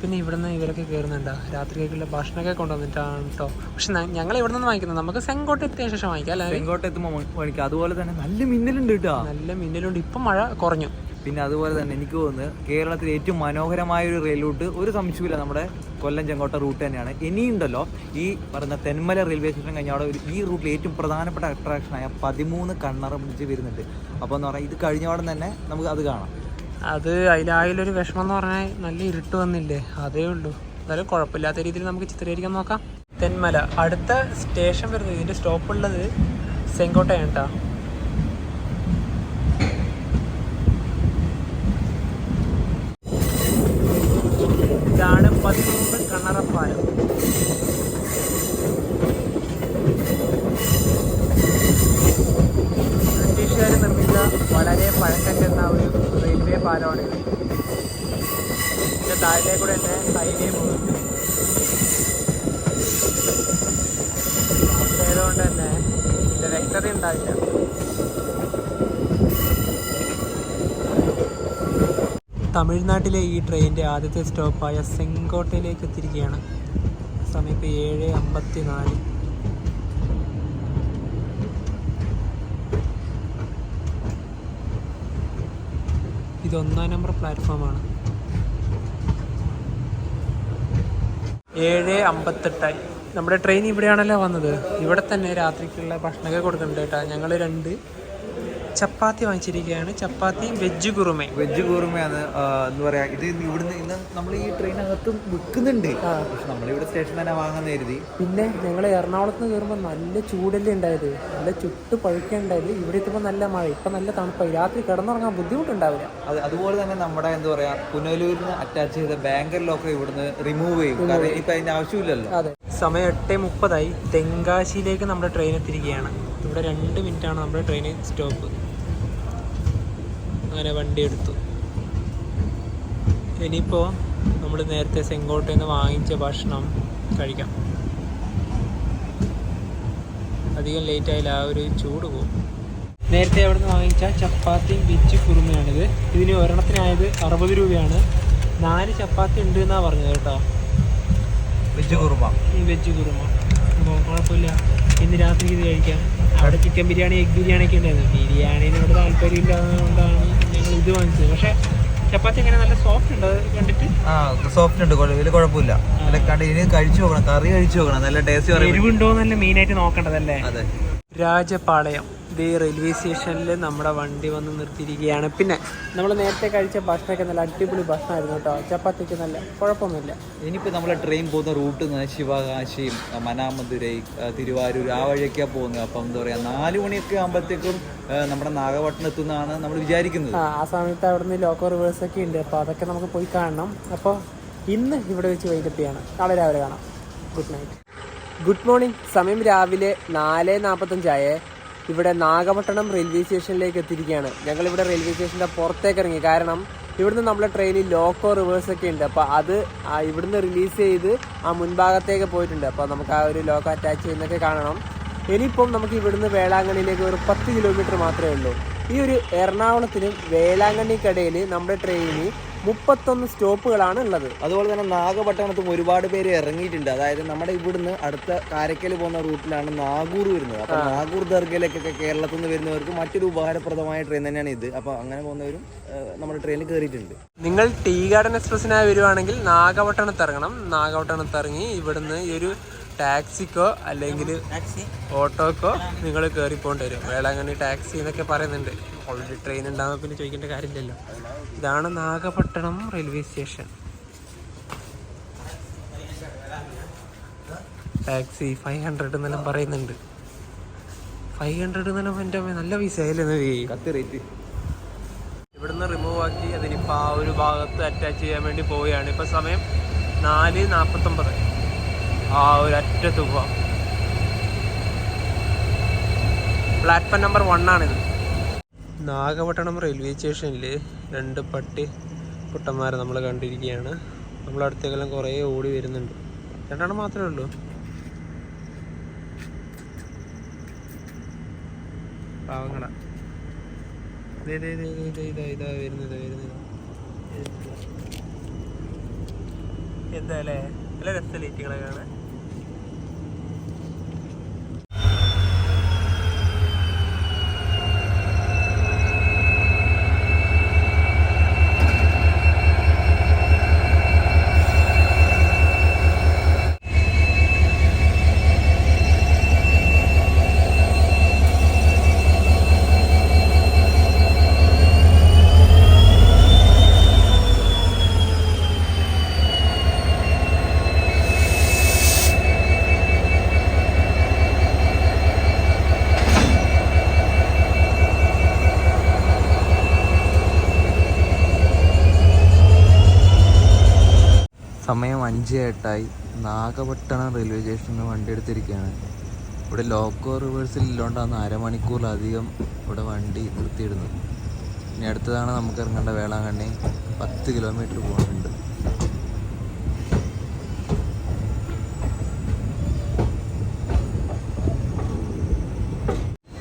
S1: പിന്നെ ഇവിടുന്ന് ഇവരൊക്കെ കയറുന്നുണ്ടോ, രാത്രിയൊക്കെയുള്ള ഭക്ഷണമൊക്കെ കൊണ്ടുവന്നിട്ടാണ് കേട്ടോ. പക്ഷെ ഞങ്ങൾ ഇവിടെ നിന്ന് വാങ്ങിക്കുന്നത്, നമുക്ക് സെങ്കോട്ട എത്തിയ ശേഷം വാങ്ങിക്കാം അല്ലേ?
S2: സെങ്കോട്ട എത്തുമ്പോൾ വാങ്ങിക്കാം. അതുപോലെ തന്നെ നല്ല മിന്നലുണ്ട് കേട്ടോ,
S1: നല്ല മിന്നലുണ്ട്. ഇപ്പം മഴ കുറഞ്ഞു.
S2: പിന്നെ അതുപോലെ തന്നെ എനിക്ക് തോന്നുന്നത് കേരളത്തിലെ ഏറ്റവും മനോഹരമായ ഒരു റെയിൽ റൂട്ട് ഒരു സംശയമില്ല നമ്മുടെ കൊല്ലം ചെങ്കോട്ട റൂട്ട് തന്നെയാണ്. ഇനിയുണ്ടല്ലോ ഈ പറയുന്ന തെന്മല റെയിൽവേ സ്റ്റേഷൻ കഴിഞ്ഞ അവിടെ ഈ റൂട്ടിൽ ഏറ്റവും പ്രധാനപ്പെട്ട അട്രാക്ഷനായ 13 കണ്ണറ ബ്രിഡ്ജ് വരുന്നുണ്ട്. അപ്പോൾ എന്ന് പറഞ്ഞാൽ ഇത് കഴിഞ്ഞോടെ തന്നെ നമുക്ക് അത് കാണാം.
S1: അത് അതിലൊരു വിഷമം എന്ന് പറഞ്ഞാൽ നല്ല ഇരുട്ട് വന്നില്ലേ, അതേ ഉള്ളൂ. എന്നാലും കുഴപ്പമില്ലാത്ത രീതിയിൽ നമുക്ക് ചിത്രീകരിക്കാൻ നോക്കാം. തെന്മല അടുത്ത സ്റ്റേഷൻ വരുന്നത്, ഇതിൻ്റെ സ്റ്റോപ്പുള്ളത് സെങ്കോട്ടയാണ് കേട്ടോ. ഇതാണ് 13 കണ്ണറപ്പാലം. ബ്രിട്ടീഷുകാർ നിർമ്മിച്ച വളരെ പഴക്കം ചെന്ന ഒരു റെയിൽവേ പാലമാണ്. ഇതിൻ്റെ താഴെ കൂടെ തന്നെ ഹൈവേ പോകുന്നുണ്ട്. ആയതുകൊണ്ട് തന്നെ ഇതിൻ്റെ വ്യക്തത ഉണ്ടാവില്ല. തമിഴ്നാട്ടിലെ ഈ ട്രെയിനിൻ്റെ ആദ്യത്തെ സ്റ്റോപ്പായ സെങ്കോട്ടയിലേക്ക് എത്തിയിരിക്കുകയാണ്. സമയം ഇപ്പോൾ 7:54. ഇത് 1-ാം നമ്പർ പ്ലാറ്റ്ഫോമാണ്. 7:58. നമ്മുടെ ട്രെയിൻ ഇവിടെയാണല്ലോ വന്നത്. ഇവിടെ തന്നെ രാത്രിക്കുള്ള ഭക്ഷണമൊക്കെ കൊടുക്കുന്നുണ്ട് കേട്ടോ. ഞങ്ങൾ 2 ചപ്പാത്തി വാങ്ങിച്ചിരിക്കുകയാണ്. ചപ്പാത്തിയും വെജ് കുറുമയും.
S2: വെജ് കുറുമയാണ് എന്താ പറയാ, ഇത് ഇവിടുന്ന് ഇന്ന് നമ്മൾ ഈ ട്രെയിനകത്ത് വിൽക്കുന്നുണ്ട്. പക്ഷെ നമ്മളിവിടെ സ്റ്റേഷൻ തന്നെ വാങ്ങാൻ കരുതി.
S1: പിന്നെ ഞങ്ങൾ എറണാകുളത്ത് നിന്ന് കയറുമ്പോൾ നല്ല ചൂടല്ലേ ഉണ്ടായത്, നല്ല ചുട്ട് പഴുക്കുണ്ടായത്. ഇവിടെ എത്തുമ്പോൾ നല്ല മഴ, ഇപ്പം നല്ല തണുപ്പായി. രാത്രി കിടന്നുറങ്ങാൻ ബുദ്ധിമുട്ടുണ്ടാവില്ല.
S2: അതുപോലെ തന്നെ നമ്മുടെ എന്താ പറയാ പുനലൂരിന് അറ്റാച്ച് ചെയ്ത ബാങ്കറിലൊക്കെ ഇവിടുന്ന് റിമൂവ് ചെയ്യും, കാരണം ഇപ്പം അതിൻ്റെ ആവശ്യമില്ലല്ലോ.
S1: അതെ. സമയം 8:30. തെങ്കാശിയിലേക്ക് നമ്മുടെ ട്രെയിൻ എത്തിയിരിക്കുകയാണ്. ഇവിടെ 2 മിനിറ്റാണ് നമ്മുടെ ട്രെയിൻ സ്റ്റോപ്പ്. അങ്ങനെ വണ്ടി എടുത്തു. ഇനിയിപ്പോൾ നമ്മൾ നേരത്തെ സെങ്കോട്ടയിൽ നിന്ന് വാങ്ങിച്ച ഭക്ഷണം കഴിക്കാം. അധികം ലേറ്റ് ആയാലും ആ ഒരു ചൂട് പോകും. നേരത്തെ അവിടെ നിന്ന് വാങ്ങിച്ച ചപ്പാത്തിയും വെജ് കുറുമയാണിത്. ഇതിന് ഒരെണ്ണത്തിനായത് 60 രൂപയാണ്. 4 ചപ്പാത്തി ഉണ്ട് എന്നാണ് പറഞ്ഞത് കേട്ടോ.
S2: വെജ് കുറുമ,
S1: ഈ വെജ് കുറുമ അപ്പോൾ കുഴപ്പമില്ല. ഇന്ന് രാത്രി ഇത് കഴിക്കാം. അവിടെ ചിക്കൻ ബിരിയാണി, എഗ് ബിരിയാണി ഒക്കെ ഉണ്ടായിരുന്നു. ബിരിയാണിനോട് താല്പര്യമില്ലാത്തതുകൊണ്ടാണ് ഞങ്ങൾ ഇത് വാങ്ങിച്ചത്. പക്ഷേ ചപ്പാത്തി എങ്ങനെ നല്ല സോഫ്റ്റ് ഉണ്ട്, അത് കണ്ടിട്ട്.
S2: സോഫ്റ്റ് ഉണ്ട്, വലിയ കുഴപ്പമില്ല. ഇനി കഴിച്ചു നോക്കണം, കറി കഴിച്ചു നോക്കണം, നല്ല ടേസ്റ്റ്.
S1: എരിവുണ്ടോ എന്നല്ല മെയിനായിട്ട് നോക്കേണ്ടതല്ലേ.
S2: അതെ.
S1: രാജപാളയം ഇത് റെയിൽവേ സ്റ്റേഷനിൽ നമ്മുടെ വണ്ടി വന്ന് നിർത്തിയിരിക്കുകയാണ്. പിന്നെ നമ്മൾ നേരത്തെ കഴിച്ച ഭക്ഷണമൊക്കെ നല്ല അടിപൊളി ഭക്ഷണമായിരുന്നു കേട്ടോ. ചപ്പാത്തിക്ക് നല്ല കുഴപ്പമൊന്നുമില്ല.
S2: ഇനിയിപ്പോൾ നമ്മളെ ട്രെയിൻ പോകുന്ന റൂട്ട് ശിവകാശിയും മനാമധുരൈ, തിരുവാരൂർ ആ വഴിയൊക്കെയാണ് പോകുന്നത്. അപ്പം എന്താ പറയുക, 4 മണിയൊക്കെ ആകുമ്പോഴത്തേക്കും നമ്മുടെ നാഗപട്ടണം എത്തുന്നതാണ് നമ്മൾ വിചാരിക്കുന്നത്.
S1: ആ സമയത്ത് അവിടുന്ന് ലോക്കോ റിവേഴ്സൊക്കെ ഉണ്ട്. അപ്പോൾ അതൊക്കെ നമുക്ക് പോയി കാണണം. അപ്പോൾ ഇന്ന് ഇവിടെ വെച്ച് വൈകിട്ടാണ്, നാളെ രാവിലെ കാണാം. Good night. Good morning. സമയം രാവിലെ 4:45. ഇവിടെ നാഗപട്ടണം റെയിൽവേ സ്റ്റേഷനിലേക്ക് എത്തിയിരിക്കുകയാണ്. ഞങ്ങളിവിടെ റെയിൽവേ സ്റ്റേഷൻ്റെ പുറത്തേക്ക് ഇറങ്ങി. കാരണം ഇവിടുന്ന് നമ്മുടെ ട്രെയിനിൽ ലോക്കോ റിവേഴ്സൊക്കെ ഉണ്ട്. അപ്പോൾ അത് ഇവിടുന്ന് റിലീസ് ചെയ്ത് ആ മുൻഭാഗത്തേക്ക് പോയിട്ടുണ്ട്. അപ്പോൾ നമുക്ക് ആ ഒരു ലോക്കോ അറ്റാച്ച് ചെയ്യുന്നതൊക്കെ കാണണം. ഇനിയിപ്പം നമുക്ക് ഇവിടുന്ന് വേളാങ്കണ്ണിയിലേക്ക് ഒരു 10 കിലോമീറ്റർ മാത്രമേ ഉള്ളൂ. ഈ ഒരു എറണാകുളത്തിനും വേളാങ്കണ്ണിക്കിടയിൽ നമ്മുടെ ട്രെയിന് 31 സ്റ്റോപ്പുകളാണ് ഉള്ളത്.
S2: അതുപോലെ തന്നെ നാഗപട്ടണത്തും ഒരുപാട് പേര് ഇറങ്ങിയിട്ടുണ്ട്. അതായത് നമ്മുടെ ഇവിടുന്ന് അടുത്ത കാരക്കൽ പോകുന്ന റൂട്ടിലാണ് നാഗൂർ വരുന്നത്. അപ്പൊ നാഗൂർ ദർഗയിലേക്കൊക്കെ കേരളത്തിൽ നിന്ന് വരുന്നവർക്ക് മറ്റൊരു ഉപകാരപ്രദമായ ട്രെയിൻ തന്നെയാണ് ഇത്. അപ്പൊ അങ്ങനെ പോകുന്നവരും നമ്മുടെ ട്രെയിനിൽ കയറിയിട്ടുണ്ട്.
S1: നിങ്ങൾ ടീ ഗാർഡൻ എക്സ്പ്രസിനായി വരുവാണെങ്കിൽ നാഗപട്ടണത്ത് ഇറങ്ങണം. നാഗപട്ടണത്ത് ഇറങ്ങി ഇവിടുന്ന് ഈ ഒരു ടാക്സിക്കോ അല്ലെങ്കിൽ ഓട്ടോക്കോ നിങ്ങൾ കയറിപ്പോണ്ടി വരും. വേളാങ്കണ്ണി ടാക്സി എന്നൊക്കെ പറയുന്നുണ്ട്. ഓൾറെഡി ട്രെയിൻ ഉണ്ടാകുമ്പോൾ പിന്നെ ചോദിക്കേണ്ട കാര്യമില്ലല്ലോ. ഇതാണ് നാഗപട്ടണം റെയിൽവേ സ്റ്റേഷൻ. ടാക്സി 500 എന്നെല്ലാം പറയുന്നുണ്ട്. 500 എന്നെല്ലാം എൻ്റെ നല്ല പൈസ ആയില്ലേ. ഇവിടുന്ന് റിമൂവ് ആക്കി അതിനിപ്പോൾ ആ ഒരു ഭാഗത്ത് അറ്റാച്ച് ചെയ്യാൻ വേണ്ടി പോവുകയാണ്. ഇപ്പം സമയം 4:49. ആ ഒരു അറ്റത്ത് പോവാം. പ്ലാറ്റ്ഫോം നമ്പർ 1 ആണിത്. നാഗപട്ടണം റെയിൽവേ സ്റ്റേഷനിൽ 2 കുട്ടന്മാരെ നമ്മൾ കണ്ടിരിക്കുകയാണ്. നമ്മളടുത്തേക്കെല്ലാം കുറേ ഓടി വരുന്നുണ്ട്. 2 മാത്രമേ ഉള്ളൂ. പാവങ്ങളാ. ഇതാ വരുന്നത്. എന്താ അല്ലേ, നല്ല രസമല്ലേ ഇറ്റിങ്ങളെ കാണാൻ.
S2: സമയം 5:08. നാഗപട്ടണം റെയിൽവേ സ്റ്റേഷനിൽ വണ്ടി എടുത്തിരിക്കുകയാണ്. ഇവിടെ ലോക്കോ റിവേഴ്സിൽ ഇല്ലോണ്ടാണ് അരമണിക്കൂറിലധികം ഇവിടെ വണ്ടി നിർത്തിയിടുന്നത്. ഇനി അടുത്തതാണ് നമുക്ക് ഇറങ്ങേണ്ട വേളാങ്കണ്ണി. 10 കിലോമീറ്റർ പോകുന്നുണ്ട്.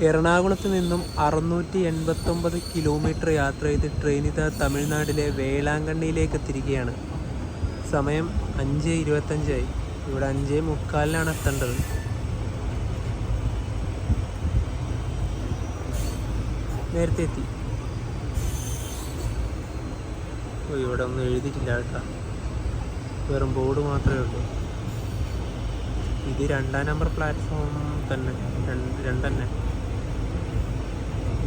S1: എറണാകുളത്ത് നിന്നും 689 കിലോമീറ്റർ യാത്ര ചെയ്ത് ട്രെയിൻ ഇതാ തമിഴ്നാട്ടിലെ വേളാങ്കണ്ണിയിലേക്ക് എത്തിയിരിക്കുകയാണ്. സമയം 5:25. ഇവിടെ 5:45 എത്തേണ്ടത്. നേരത്തെ എത്തി. ഇവിടെ ഒന്നും എഴുതിയിട്ടില്ല കേട്ടോ, വെറും ബോർഡ് മാത്രമേ ഉള്ളൂ. ഇത് 2 നമ്പർ പ്ലാറ്റ്ഫോം തന്നെ.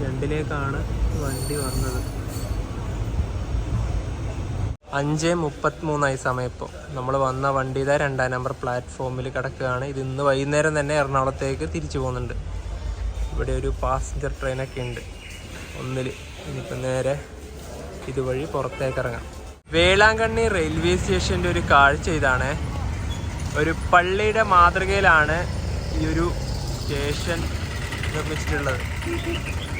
S1: 2ലേക്കാണ് വണ്ടി വന്നത്. 5:33 സമയം. ഇപ്പോൾ നമ്മൾ വന്ന വണ്ടി ഇതാ 2 നമ്പർ പ്ലാറ്റ്ഫോമിൽ കിടക്കുകയാണ്. ഇത് ഇന്ന് വൈകുന്നേരം തന്നെ എറണാകുളത്തേക്ക് തിരിച്ചു പോകുന്നുണ്ട്. ഇവിടെ ഒരു പാസഞ്ചർ ട്രെയിനൊക്കെ ഉണ്ട് 1. ഇനിയിപ്പോൾ നേരെ ഇതുവഴി പുറത്തേക്ക് ഇറങ്ങാം. വേളാങ്കണ്ണി റെയിൽവേ സ്റ്റേഷൻ്റെ ഒരു കാഴ്ച ഇതാണ്. ഒരു പള്ളിയുടെ മാതൃകയിലാണ് ഈ ഒരു സ്റ്റേഷൻ നിർമ്മിച്ചിട്ടുള്ളത്.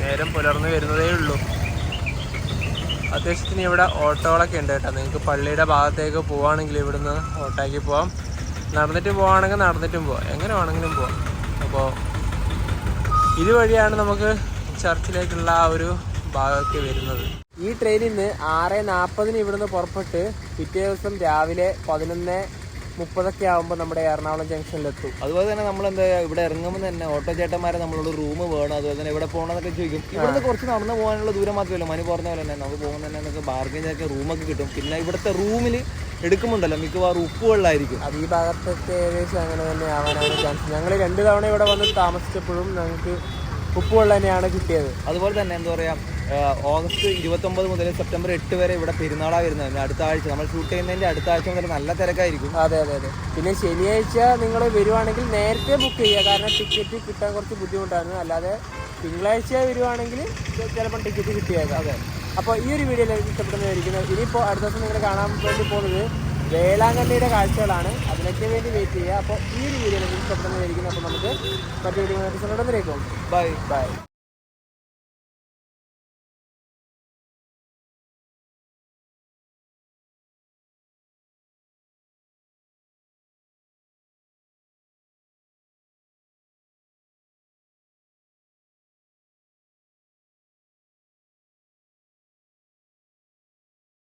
S1: നേരം പുലർന്നു വരുന്നതേ ഉള്ളൂ. അത്യാവശ്യത്തിന് ഇവിടെ ഓട്ടോകളൊക്കെ ഉണ്ട് കേട്ടോ. നിങ്ങൾക്ക് പള്ളിയുടെ ഭാഗത്തേക്ക് പോവുകയാണെങ്കിൽ ഇവിടുന്ന് ഓട്ടോയ്ക്ക് പോവാം. നടന്നിട്ട് പോവുകയാണെങ്കിൽ നടന്നിട്ടും പോവാം. എങ്ങനെ വേണമെങ്കിലും പോവാം. അപ്പോൾ ഇതുവഴിയാണ് നമുക്ക് ചർച്ചിലേക്കുള്ള ആ ഒരു ഭാഗമൊക്കെ വരുന്നത്. ഈ ട്രെയിനിൽ നിന്ന് 6:40 ഇവിടുന്ന് പുറപ്പെട്ട് പിറ്റേ ദിവസം രാവിലെ 11:30 ആകുമ്പോൾ നമ്മുടെ എറണാകുളം ജംഗ്ഷനിലെത്തും.
S2: അതുപോലെ തന്നെ നമ്മൾ എന്താ ഇവിടെ ഇറങ്ങുമ്പോൾ തന്നെ ഓട്ടോ ചേട്ടന്മാരെ നമ്മളോട് റൂം വേണം, അതുപോലെ തന്നെ ഇവിടെ പോകണമെന്നൊക്കെ ചോദിക്കും. ഇവിടുന്ന് കുറച്ച് നടന്നു പോകാനുള്ള ദൂരം മാത്രമല്ല, മനു പറഞ്ഞ പോലെ തന്നെ നമുക്ക് പോകുമ്പോൾ തന്നെ നമുക്ക് ബാർഗൈൻ ചെയ്തൊക്കെ റൂമൊക്കെ കിട്ടും. പിന്നെ ഇവിടുത്തെ റൂമിൽ എടുക്കുമ്പോണ്ടല്ലോ മിക്കവാറും ഉപ്പുവെള്ളമായിരിക്കും.
S1: അത് ഈ ഭാഗത്തൊക്കെ ഏകദേശം അങ്ങനെ തന്നെ ആവാനാണ് ചാൻസ്. ഞങ്ങൾ 2 തവണ ഇവിടെ വന്ന് താമസിച്ചപ്പോഴും ഞങ്ങൾക്ക് ഉപ്പുവെള്ളം തന്നെയാണ് കിട്ടിയത്.
S2: അതുപോലെ തന്നെ എന്താ പറയുക, ഓഗസ്റ്റ് 29 മുതൽ സെപ്റ്റംബർ 8 വരെ ഇവിടെ പെരുന്നാളാണ് വരുന്നത്. അടുത്ത ആഴ്ച നമ്മൾ ഷൂട്ട് ചെയ്യുന്നതിൻ്റെ അടുത്ത ആഴ്ച മുതൽ നല്ല തിരക്കായിരിക്കും.
S1: അതെ. പിന്നെ ശനിയാഴ്ച നിങ്ങൾ വരുവാണെങ്കിൽ നേരത്തെ ബുക്ക് ചെയ്യുക, കാരണം ടിക്കറ്റ് കിട്ടാൻ കുറച്ച് ബുദ്ധിമുട്ടാണ്. അല്ലാതെ തിങ്കളാഴ്ച വരുവാണെങ്കിൽ ചിലപ്പോൾ ടിക്കറ്റ് കിട്ടിയേക്കാം. അതെ. അപ്പോൾ ഈ ഒരു വീഡിയോയിൽ ഇഷ്ടപ്പെടുന്നതായിരിക്കുന്നത്. ഇനിയിപ്പോൾ അടുത്ത ദിവസം നിങ്ങൾ കാണാൻ വേണ്ടി പോകുന്നത് വേളാങ്കണ്ണിയുടെ കാഴ്ചകളാണ്. അതിനൊക്കെ വേണ്ടി വെയിറ്റ് ചെയ്യുക. അപ്പോൾ ഈ ഒരു വീഡിയോയിൽ ഇഷ്ടപ്പെടുന്നതായിരിക്കുന്നത്. അപ്പോൾ നമുക്ക് മറ്റൊരു വീഡിയോ ബൈ.